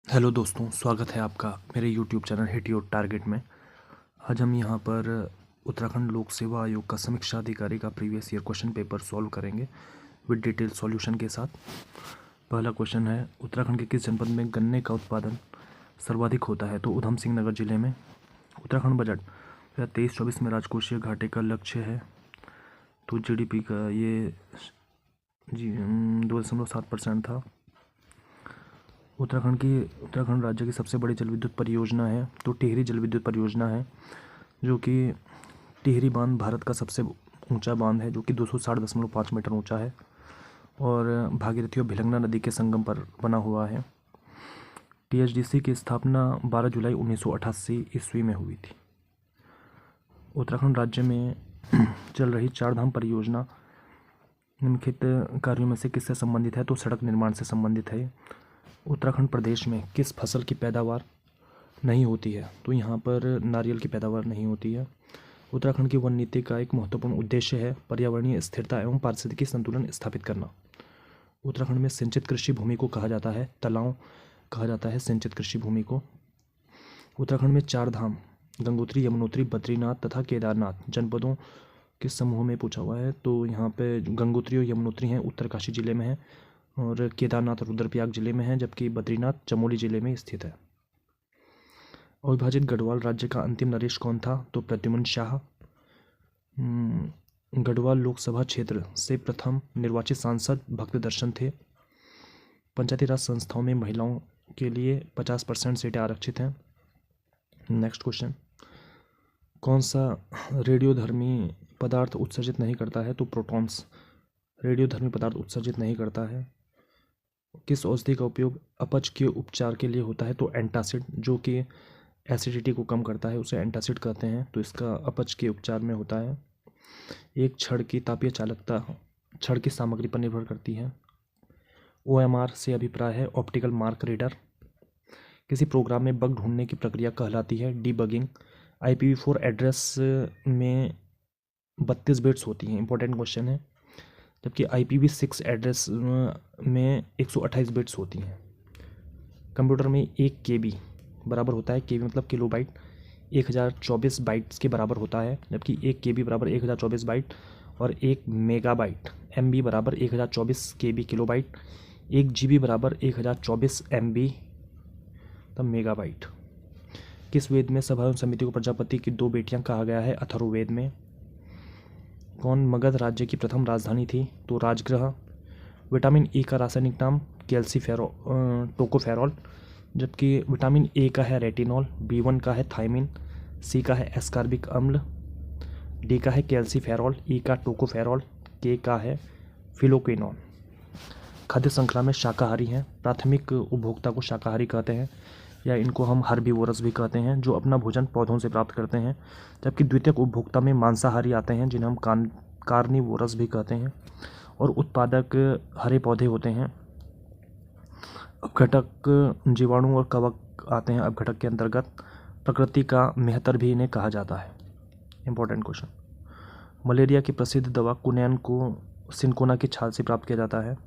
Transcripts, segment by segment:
Hello दोस्तों, स्वागत है आपका मेरे YouTube channel hit your target में। आज हम यहाँ पर उत्तराखंड लोक सेवा आयोग का समीक्षा अधिकारी का previous year question paper solve करेंगे विद डिटेल सॉल्यूशन के साथ। पहला क्वेश्चन है, उत्तराखंड के किस जनपद में गन्ने का उत्पादन सर्वाधिक होता है? तो उधम सिंह नगर जिले में। उत्तराखंड बजट 2023-24 में राजकोषीय घाटे का लक्ष्य है तो GDP का ये 2.7% था। उत्तराखंड राज्य की सबसे बड़ी जल विद्युत परियोजना है तो टिहरी जल विद्युत परियोजना है, जो कि टिहरी बांध भारत का सबसे ऊंचा बांध है, जो कि 260.5 मीटर ऊंचा है और भागीरथी और भिलंगना नदी के संगम पर बना हुआ है। THDC की स्थापना 12 जुलाई 1988 ईस्वी में हुई थी। उत्तराखंड राज्य में चल रही चारधाम परियोजना निम्नलिखित कार्यों में से किससे संबंधित है? तो सड़क निर्माण से संबंधित है। उत्तराखंड प्रदेश में किस फसल की पैदावार नहीं होती है? तो यहाँ पर नारियल की पैदावार नहीं होती है। उत्तराखंड की वन नीति का एक महत्वपूर्ण उद्देश्य है पर्यावरणीय स्थिरता एवं पारिस्थितिकी संतुलन स्थापित करना। उत्तराखंड में सिंचित कृषि भूमि को कहा जाता है तलाव कहा जाता है सिंचित कृषि भूमि को। उत्तराखंड में चार धाम गंगोत्री, यमुनोत्री, बद्रीनाथ तथा केदारनाथ जनपदों के समूह में पूछा हुआ है। तो यहाँ पे गंगोत्री और यमुनोत्री हैं उत्तरकाशी जिले में है और केदारनाथ रुद्रप्रयाग जिले में है, जबकि बद्रीनाथ चमोली जिले में स्थित है। अविभाजित गढ़वाल राज्य का अंतिम नरेश कौन था? तो प्रद्युम्न शाह। गढ़वाल लोकसभा क्षेत्र से प्रथम निर्वाचित सांसद भक्त दर्शन थे। पंचायती राज संस्थाओं में महिलाओं के लिए 50% सीटें आरक्षित हैं। नेक्स्ट क्वेश्चन, कौन सा रेडियोधर्मी पदार्थ उत्सर्जित नहीं करता है? तो प्रोटॉन्स रेडियोधर्मी पदार्थ उत्सर्जित नहीं करता है। किस औषधि का उपयोग अपच के उपचार के लिए होता है? तो एंटासिड, जो कि एसिडिटी को कम करता है उसे एंटासिड कहते हैं, तो इसका अपच के उपचार में होता है। एक छड़ की तापीय चालकता छड़ की सामग्री पर निर्भर करती है। OMR से अभिप्राय है ऑप्टिकल मार्क रीडर। किसी प्रोग्राम में बग ढूंढने की प्रक्रिया कहलाती है डीबगिंग। IPv4 एड्रेस में 32 बिट्स होती हैं, इंपॉर्टेंट क्वेश्चन है, जबकि IPv6 एड्रेस में 128 बिट्स होती हैं। कंप्यूटर में 1 KB बराबर होता है, KB मतलब किलोबाइट, 1024 बाइट्स के बराबर होता है, जबकि 1 KB बराबर 1024 बाइट और 1 मेगाबाइट MB बराबर 1024 KB किलोबाइट, 1 GB बराबर 1024 MB तब मेगाबाइट। किस वेद में सभा एवं समिति को प्रजापति की 2 बेटियां कहा गया है? अथर्ववेद में। कौन मगध राज्य की प्रथम राजधानी थी? तो राजगृह। विटामिन E का रासायनिक नाम टोकोफेरॉल, जबकि विटामिन A का है रेटिनॉल, B1 का है थायमिन, C का है एस्कॉर्बिक अम्ल, D का है कैल्सीफेरॉल, E का टोकोफेरॉल, K का है फिलोक्विनोन। खाद्य श्रृंखला में शाकाहारी हैं। प्राथमिक उपभोक्ता को शाकाहारी कहते हैं या इनको हम हर्बीवोरस भी कहते हैं, जो अपना भोजन पौधों से प्राप्त करते हैं, जबकि द्वितीयक उपभोक्ता में मांसाहारी आते हैं जिन्हें हम कार्निवोरस भी कहते हैं, और उत्पादक हरे पौधे होते हैं। अपघटक जीवाणु और कवक आते हैं अपघटक के अंतर्गत। प्रकृति का मेहतर भी इन्हें कहा जाता है, इंपॉर्टेंट क्वेश्चन। मलेरिया की प्रसिद्ध दवा कुनैन को सिनकोना की छाल से प्राप्त किया जाता है,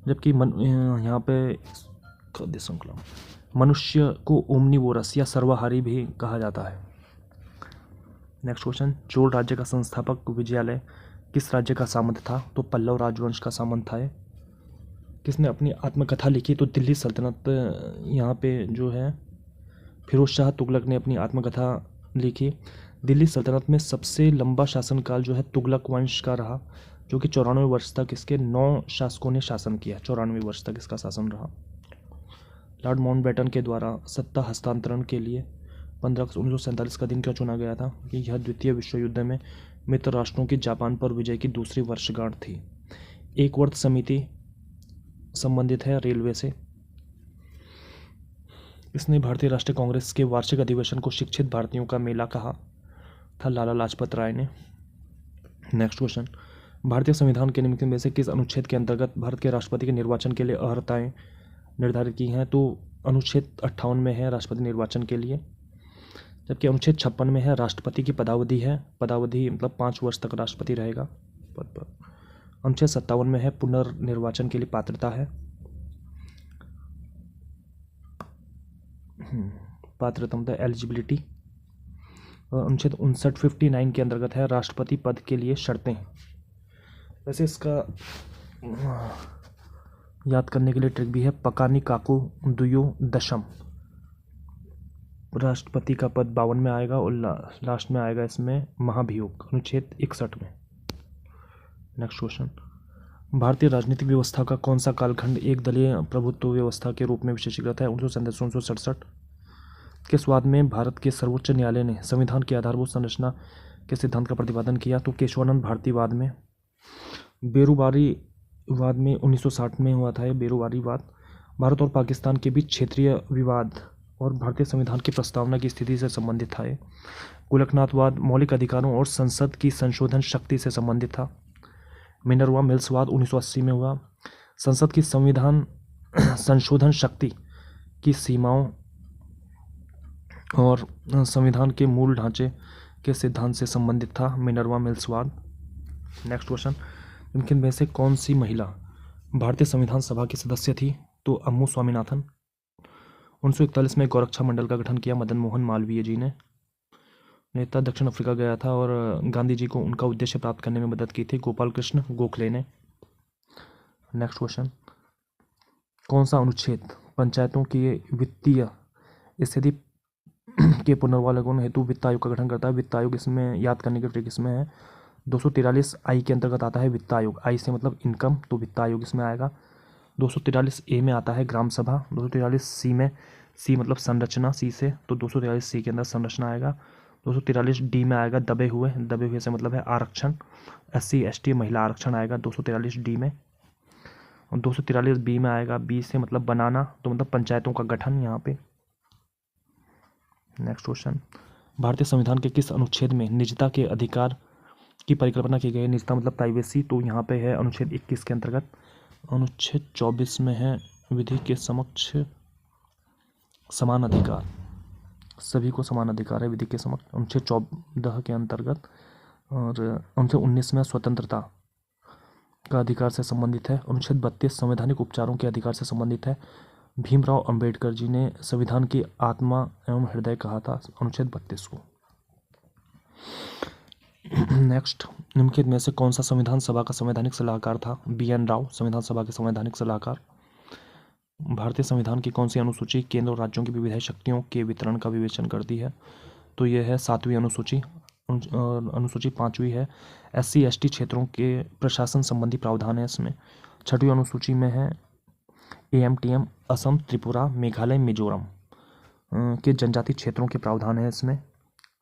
जबकि यहाँ पे खाद्य श्रृंखला मनुष्य को ओमनिवोरस या सर्वाहारी भी कहा जाता है। नेक्स्ट क्वेश्चन, चोल राज्य का संस्थापक विजयालय किस राज्य का सामंत था? तो पल्लव राजवंश का सामंत था। किसने अपनी आत्मकथा लिखी? तो दिल्ली सल्तनत। यहाँ पे जो है फिरोज शाह तुगलक ने अपनी आत्मकथा लिखी। दिल्ली सल्तनत में सबसे लंबा शासनकाल जो है तुगलक वंश का रहा, जो कि 94 वर्ष तक इसके 9 शासकों ने शासन किया। 94 वर्ष तक इसका शासन रहा। लॉर्ड माउंटबेटन के द्वारा सत्ता हस्तांतरण के लिए 15 अगस्त 1947 का दिन क्यों चुना गया था? कि यह द्वितीय विश्व युद्ध में मित्र राष्ट्रों की जापान पर विजय की दूसरी वर्षगांठ थी। एक वर्ष समिति संबंधित है रेलवे से। इसने भारतीय राष्ट्रीय कांग्रेस के वार्षिक अधिवेशन को शिक्षित भारतीयों का मेला कहा था? लाला लाजपत राय ने। नेक्स्ट क्वेश्चन, भारतीय संविधान के निम्नलिखित में से किस अनुच्छेद के अंतर्गत भारत के राष्ट्रपति के निर्वाचन के लिए अर्हताएं निर्धारित की हैं? तो अनुच्छेद 58 में है राष्ट्रपति निर्वाचन के लिए, जबकि अनुच्छेद 56 में है राष्ट्रपति की पदावधि है। पदावधि मतलब 5 वर्ष तक राष्ट्रपति रहेगा पद पर। अनुच्छेद 57 में है पुनर्निर्वाचन के लिए पात्रता है। पात्रता मतलब एलिजिबिलिटी। अनुच्छेद 59 के अंतर्गत है राष्ट्रपति पद के लिए शर्तें। वैसे इसका याद करने के लिए ट्रिक भी है, पकानी काकू दुयो दशम। राष्ट्रपति का पद 52 में आएगा और लास्ट में आएगा इसमें महाभियोग, अनुच्छेद 61 में। नेक्स्ट क्वेश्चन, भारतीय राजनीतिक व्यवस्था का कौन सा कालखंड एक दलीय प्रभुत्व व्यवस्था के रूप में विशेषीकृत है? 1967 के स्वाद में भारत के सर्वोच्च न्यायालय ने संविधान की आधारभूत संरचना के सिद्धांत का प्रतिपादन किया। तो केशवानंद भारतीवाद में, बेरुवारीवाद में 1960 में हुआ था ये बेरुवारीवाद। भारत और पाकिस्तान के बीच क्षेत्रीय विवाद और भारतीय संविधान की प्रस्तावना की स्थिति से संबंधित था ये। गोलकनाथवाद मौलिक अधिकारों और संसद की संशोधन शक्ति से संबंधित था। मिनर्वा मिल्सवाद 1980 में हुआ। संसद की संविधान संशोधन शक्ति की सीमाओं और संविधान के मूल ढांचे के सिद्धांत से संबंधित था मिनर्वा मिल्सवाद। नेक्स्ट क्वेश्चन, इनके में से कौन सी महिला भारतीय संविधान सभा की सदस्य थी? तो अम्मू स्वामीनाथन। 1941 में गौरक्षा मंडल का गठन किया मदन मोहन मालवीय जी ने। नेता दक्षिण अफ्रीका गया था और गांधी जी को उनका उद्देश्य प्राप्त करने में मदद की थी गोपाल कृष्ण गोखले ने। नेक्स्ट क्वेश्चन, कौन सा अनुच्छेद पंचायतों की वित्तीय स्थिति के पुनर्वालोकन हेतु वित्त आयोग का गठन करता है? वित्त आयोग इसमें याद करने की ट्रिक इसमें है, 243 आई के अंतर्गत आता है वित्त आयोग। आई से मतलब इनकम, तो वित्त आयोग इसमें आएगा। 243 ए में आता है ग्राम सभा। 243 सी में, सी मतलब संरचना, सी से, तो 243 सी के अंदर संरचना आएगा। 243 डी में आएगा दबे हुए से मतलब है आरक्षण, SC ST महिला आरक्षण आएगा 243 डी में। और 243 बी में आएगा, बी से मतलब बनाना, तो मतलब पंचायतों का गठन यहाँ पे। नेक्स्ट क्वेश्चन, भारतीय संविधान के किस अनुच्छेद में निजता के अधिकार की परिकल्पना की गई है? निजता मतलब प्राइवेसी, तो यहाँ पे है अनुच्छेद 21 के अंतर्गत। अनुच्छेद 24 में है विधि के समक्ष समान अधिकार, सभी को समान अधिकार है विधि के समक्ष, अनुच्छेद 14 के अंतर्गत। और अनुच्छेद 19 में स्वतंत्रता का अधिकार से संबंधित है। अनुच्छेद 32 संवैधानिक उपचारों के अधिकार से संबंधित है। भीमराव अंबेडकर जी ने संविधान की आत्मा एवं हृदय कहा था, अनुच्छेद 32 को। नेक्स्ट, निम्नलिखित में से कौन सा संविधान सभा का संवैधानिक सलाहकार था? BN राव संविधान सभा के संवैधानिक सलाहकार। भारतीय संविधान की कौन सी अनुसूची केंद्र और राज्यों की विधायी शक्तियों के वितरण का विवेचन करती है? तो यह है 7वीं अनुसूची। अनुसूची 5वीं है, SC ST क्षेत्रों के प्रशासन संबंधी प्रावधान है इसमें। 6वीं अनुसूची में है AMTM असम त्रिपुरा मेघालय मिजोरम के जनजातीय क्षेत्रों के प्रावधान है इसमें।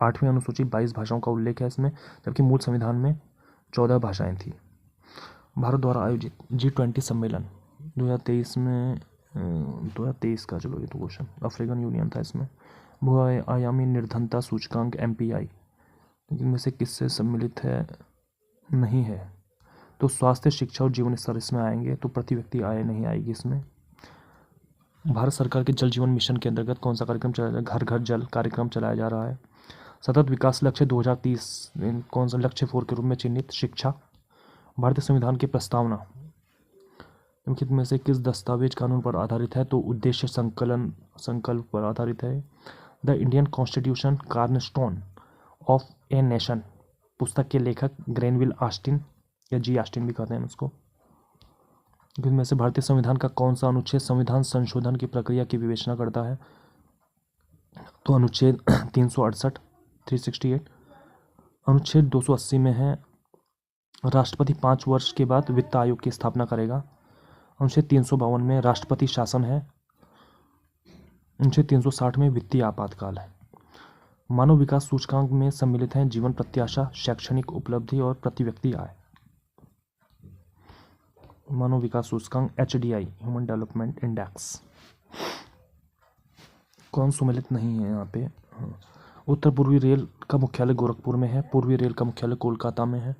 8वीं अनुसूची 22 भाषाओं का उल्लेख है इसमें, जबकि मूल संविधान में 14 भाषाएं थी। भारत द्वारा आयोजित G20 सम्मेलन 2023 में 2023 का, चलो ये तो क्वेश्चन अफ्रीकन यूनियन था इसमें। बहुआयामी निर्धनता सूचकांक MPI इनमें से किससे सम्मिलित है? नहीं है, तो स्वास्थ्य शिक्षा और जीवन स्तर इसमें आएंगे, तो प्रति व्यक्ति आय नहीं आएगी इसमें। भारत सरकार के जल जीवन मिशन के अंतर्गत कौन सा कार्यक्रम चलाया जा रहा है? घर घर जल कार्यक्रम चलाया जा रहा है। सतत विकास लक्ष्य 2030 कौन सा लक्ष्य 4 के रूप में चिन्हित? शिक्षा। भारतीय संविधान की प्रस्तावना निम्नलिखित में से किस दस्तावेज कानून पर आधारित है? तो उद्देश्य संकल्प पर आधारित है। The Indian constitution cornerstone of a nation पुस्तक के लेखक ग्रेनविल ऑस्टिन या G ऑस्टिन भी कहते हैं उसको। इनमें से भारतीय संविधान का कौन सा अनुच्छेद संविधान संशोधन की प्रक्रिया की विवेचना करता है? तो अनुच्छेद 368 368। अनुच्छेद 280 में है राष्ट्रपति 5 वर्ष के बाद वित्त आयोग की स्थापना करेगा। अनुच्छेद 352 में राष्ट्रपति शासन है। अनुच्छेद 360 में वित्तीय आपातकाल है। मानव विकास सूचकांक में सम्मिलित हैं जीवन प्रत्याशा, शैक्षणिक उपलब्धि और प्रति व्यक्ति आय। मानव विकास सूचकांक HDI ह्यूमन डेवलपमेंट इंडेक्स। कौन सम्मिलित नहीं है यहाँ पे? उत्तर पूर्वी रेल का मुख्यालय गोरखपुर में है। पूर्वी रेल का मुख्यालय कोलकाता में है।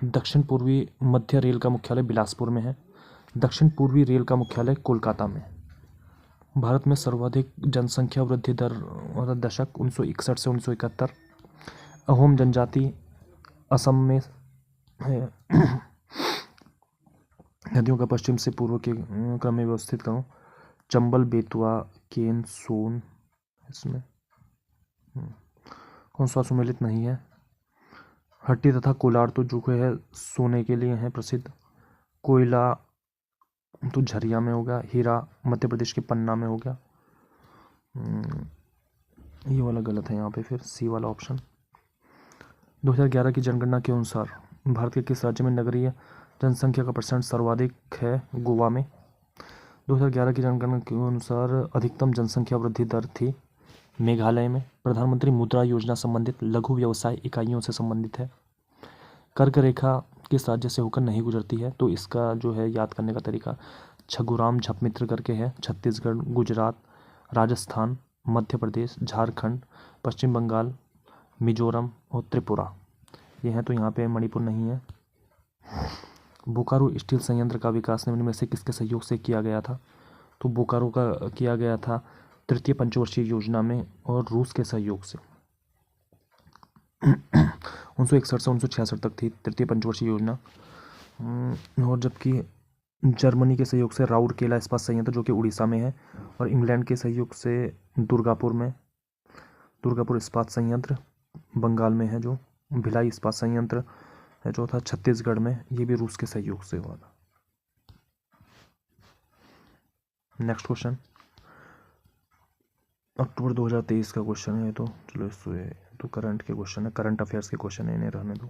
दक्षिण पूर्वी मध्य रेल का मुख्यालय बिलासपुर में है। दक्षिण पूर्वी रेल का मुख्यालय कोलकाता में। भारत में सर्वाधिक जनसंख्या वृद्धि दर दशक 1961 से 1971। अहोम जनजाति असम में है। नदियों का पश्चिम से पूर्व के क्रम में व्यवस्थित करूँ, चंबल, बेतवा, केन, सोन, इसमें? कौन सा सुमेलित नहीं है? हट्टी तथा कोलार तो जो कि है सोने के लिए हैं प्रसिद्ध। कोयला तो झरिया में हो गया। हीरा मध्य प्रदेश के पन्ना में हो गया। ये वाला गलत है यहाँ पे, फिर सी वाला ऑप्शन। 2011 की जनगणना के अनुसार भारत के किस राज्य में नगरीय जनसंख्या का परसेंट सर्वाधिक है? गोवा में। 2011 की जनगणना के अनुसार अधिकतम जनसंख्या वृद्धि दर थी मेघालय में। प्रधानमंत्री मुद्रा योजना संबंधित लघु व्यवसाय इकाइयों से संबंधित है। कर्क रेखा किस राज्य से होकर नहीं गुजरती है? तो इसका जो है याद करने का तरीका छगुराम झपमित्र करके है। छत्तीसगढ़, गुजरात, राजस्थान, मध्य प्रदेश, झारखंड, पश्चिम बंगाल, मिजोरम और त्रिपुरा ये हैं। तो यहाँ पे मणिपुर नहीं है। बोकारो स्टील संयंत्र का विकास निम्न में से किसके सहयोग से किया गया था? तो बोकारो का किया गया था तृतीय पंचवर्षीय योजना में और रूस के सहयोग से। 1961 से 1966 तक थी तृतीय पंचवर्षीय योजना। और जबकि जर्मनी के सहयोग से राउरकेला इस्पात संयंत्र जो कि उड़ीसा में है, और इंग्लैंड के सहयोग से दुर्गापुर इस्पात संयंत्र बंगाल में है। जो भिलाई इस्पात संयंत्र है जो था छत्तीसगढ़ में, ये भी रूस के सहयोग से हुआ था। नेक्स्ट क्वेश्चन अक्टूबर 2023 का क्वेश्चन है। तो चलो इससे तो करंट के क्वेश्चन है, करंट अफेयर्स के क्वेश्चन है, इन्हें रहने दो।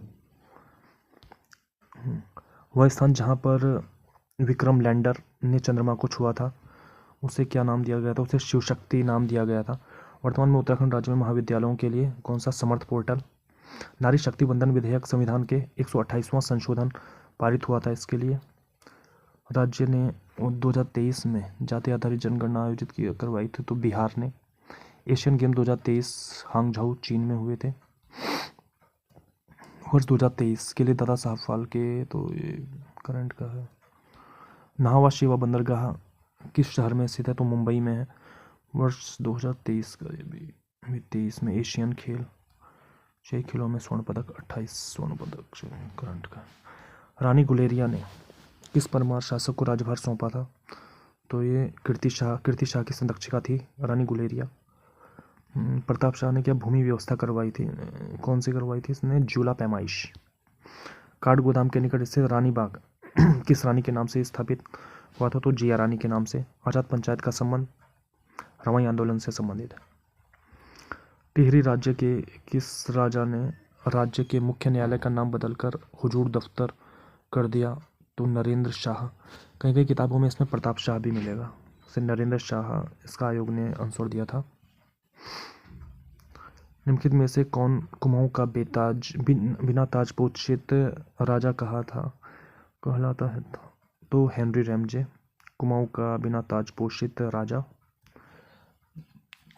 वह स्थान जहाँ पर विक्रम लैंडर ने चंद्रमा को छुआ था उसे क्या नाम दिया गया था? उसे शिव शक्ति नाम दिया गया था। वर्तमान में उत्तराखंड राज्य में महाविद्यालयों के लिए कौन सा समर्थ पोर्टल? नारी शक्ति बंधन विधेयक संविधान के 128वां संशोधन पारित हुआ था। इसके लिए राज्य ने 2023 में जाति आधारित जनगणना आयोजित करवाई थी। तो बिहार ने। एशियन गेम 2023 हांगझाऊ चीन में हुए थे। वर्ष 2023 के लिए दादा साहब फाल्के, तो ये करंट का है। नाहवा शिवा बंदरगाह किस शहर में स्थित है? तो मुंबई में है। वर्ष 2023 का ये भी 23 में एशियन खेल 6 खेलों में स्वर्ण पदक, 28 स्वर्ण पदक करंट का। रानी गुलेरिया ने किस परमार शासक को राज्यभार सौंपा था? तो ये कीर्ति शाह की संरक्षिका थी रानी गुलेरिया। प्रताप शाह ने क्या भूमि व्यवस्था करवाई थी? कौन सी करवाई थी इसने? ज्यूला पैमाइश। काठ गोदाम के निकट स्थित रानी बाग किस रानी के नाम से स्थापित हुआ था? तो जिया रानी के नाम से। आजाद पंचायत का संबंध रवाई आंदोलन से संबंधित है। टिहरी राज्य के किस राजा ने राज्य के मुख्य न्यायालय का नाम बदलकर हुजूर दफ्तर कर दिया? तो नरेंद्र शाह। कई कई किताबों में इसमें प्रताप शाह भी मिलेगा। से नरेंद्र शाह इसका आयोग ने आंसर दिया था। निम्नलिखित में से कौन कुमाऊं का बिना ताज पोषित राजा कहलाता है? तो हेनरी रैमजे कुमाऊं का बिना ताज पोषित राजा।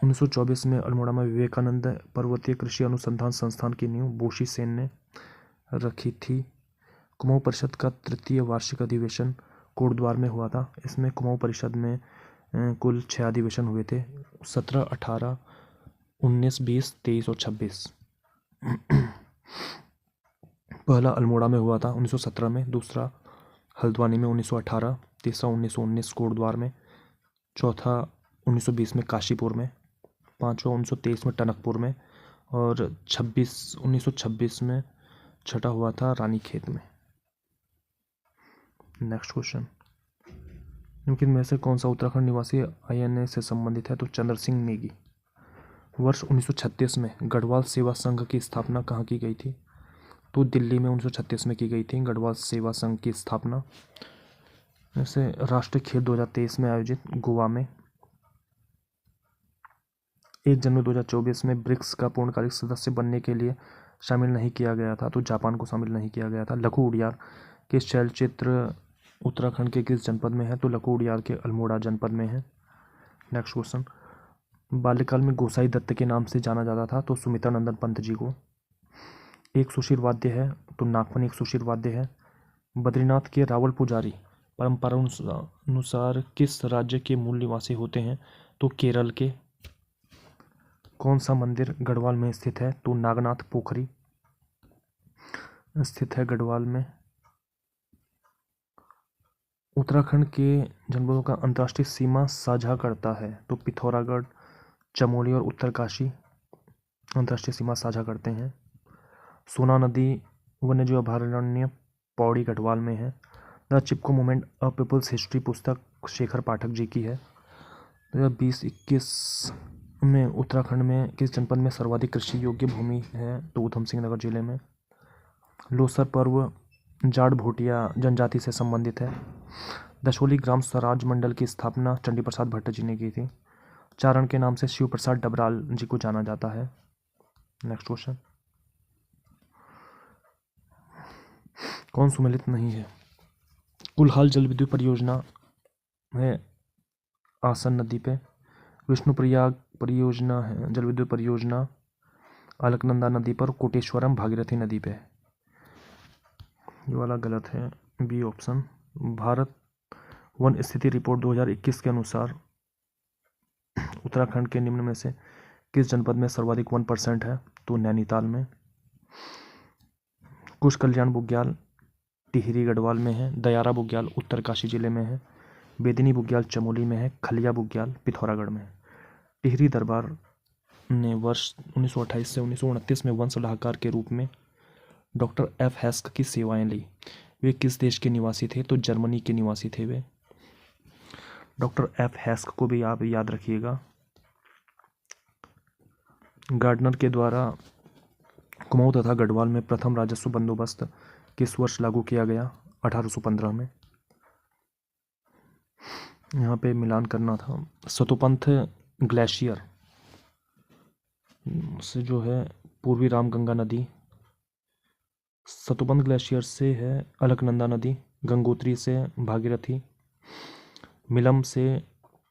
1924 में अल्मोड़ा में विवेकानंद पर्वतीय कृषि अनुसंधान संस्थान की नींव बोशी सेन ने रखी थी। कुमाऊं परिषद का तृतीय वार्षिक अधिवेशन कोटद्वार में हुआ था। इसमें कुमाऊं परिषद में कुल 6 अधिवेशन हुए थे, 17, 18, 19, 20, 23 और 26। पहला अल्मोड़ा में हुआ था 1917 में, दूसरा हल्द्वानी में 1918, तीसरा 1919 कोटद्वार में, चौथा 1920 में काशीपुर में, पांचवा 1923 में टनकपुर में, और 1926 में छठा हुआ था रानीखेत में। नेक्स्ट क्वेश्चन निम्नलिखित में से कौन सा उत्तराखंड निवासी INA से संबंधित है? तो चंद्र सिंह नेगी। वर्ष 1936 में गढ़वाल सेवा संघ की स्थापना कहाँ की गई थी? तो दिल्ली में 1936 में की गई थी गढ़वाल सेवा संघ की स्थापना। जैसे राष्ट्रीय खेल 2023 में आयोजित गोवा में। 1 जनवरी 2024 में ब्रिक्स का पूर्णकालिक सदस्य बनने के लिए शामिल नहीं किया गया था, तो जापान को शामिल नहीं किया गया था। लघु उड़ियार के शैलचित्र उत्तराखंड के किस जनपद में है? तो लघु उड़ियार के अल्मोड़ा जनपद में है। नेक्स्ट क्वेश्चन बाल्यकाल में गोसाई दत्त के नाम से जाना जाता था, तो सुमित्रा नंदन पंत जी को। एक सुशीर वाद्य है, तो नागफनी एक सुशीर वाद्य है। बद्रीनाथ के रावल पुजारी परंपरा अनुसार किस राज्य के मूल निवासी होते हैं? तो केरल के। कौन सा मंदिर गढ़वाल में स्थित है? तो नागनाथ पोखरी स्थित है गढ़वाल में। उत्तराखंड के जनपदों का अंतर्राष्ट्रीय सीमा साझा करता है, तो पिथौरागढ़, चमोली और उत्तरकाशी अंतर्राष्ट्रीय सीमा साझा करते हैं। सोना नदी वन्यजीव अभयारण्य पौड़ी गढ़वाल में है। The Chipko movement a people's history पुस्तक शेखर पाठक जी की है। 2020-21 में उत्तराखंड में किस जनपद में सर्वाधिक कृषि योग्य भूमि है? तो ऊधम सिंह नगर जिले में। लोसर पर्व जाट भोटिया जनजाति से संबंधित है। दशोली ग्राम स्वराज मंडल की स्थापना चंडी प्रसाद भट्ट जी ने की थी। चारण के नाम से शिव प्रसाद डबराल जी को जाना जाता है। नेक्स्ट क्वेश्चन, कौन सुमेलित नहीं है? कुल्हाल जल विद्युत परियोजना है आसन नदी पे। विष्णुप्रयाग परियोजना है जल विद्युत परियोजना अलकनंदा नदी पर। कोटेश्वरम भागीरथी नदी पे। ये वाला गलत है, बी ऑप्शन। भारत वन स्थिति रिपोर्ट 2021 के अनुसार उत्तराखंड के निम्न में से किस जनपद में सर्वाधिक 1% है? तो नैनीताल में। कुश कल्याण बुग्याल टिहरी गढ़वाल में है। दयारा बुग्याल उत्तरकाशी जिले में है। बेदिनी बुग्याल चमोली में है। खलिया बुग्याल पिथौरागढ़ में है। टिहरी दरबार ने वर्ष 1928 से 1929 में वन सलाहकार के रूप में डॉक्टर एफ हैस्क की सेवाएं ली। वे किस देश के निवासी थे? तो जर्मनी के निवासी थे वे। डॉक्टर एफ हैस्क को भी आप याद रखिएगा। गार्डनर के द्वारा कुमाऊं तथा गढ़वाल में प्रथम राजस्व बंदोबस्त किस वर्ष लागू किया गया? 1815 में। यहाँ पे मिलान करना था। सतोपंथ ग्लेशियर से जो है पूर्वी रामगंगा नदी, सतोपंथ ग्लेशियर से है अलकनंदा नदी, गंगोत्री से भागीरथी, मिलम से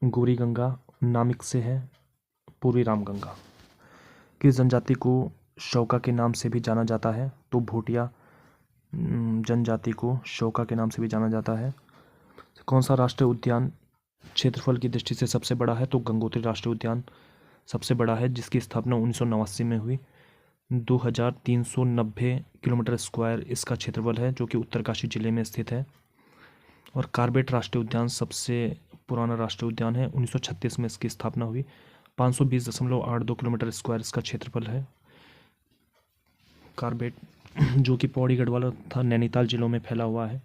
गौरी गंगा, नामिक से है पूर्वी रामगंगा। किस जनजाति को शौका के नाम से भी जाना जाता है? तो भोटिया जनजाति को शौका के नाम से भी जाना जाता है। कौन सा राष्ट्रीय उद्यान क्षेत्रफल की दृष्टि से सबसे बड़ा है? तो गंगोत्री राष्ट्रीय उद्यान सबसे बड़ा है, जिसकी स्थापना 1989 में हुई। 2390 किलोमीटर स्क्वायर इसका क्षेत्रफल है, जो कि उत्तरकाशी जिले में स्थित है। और कार्बेट राष्ट्रीय उद्यान सबसे पुराना राष्ट्रीय उद्यान है, 1936 में इसकी स्थापना हुई। 520.82 किलोमीटर स्क्वायर इसका क्षेत्रफल है कार्बेट, जो कि पौड़ी गढ़वाल तथा नैनीताल जिलों में फैला हुआ है।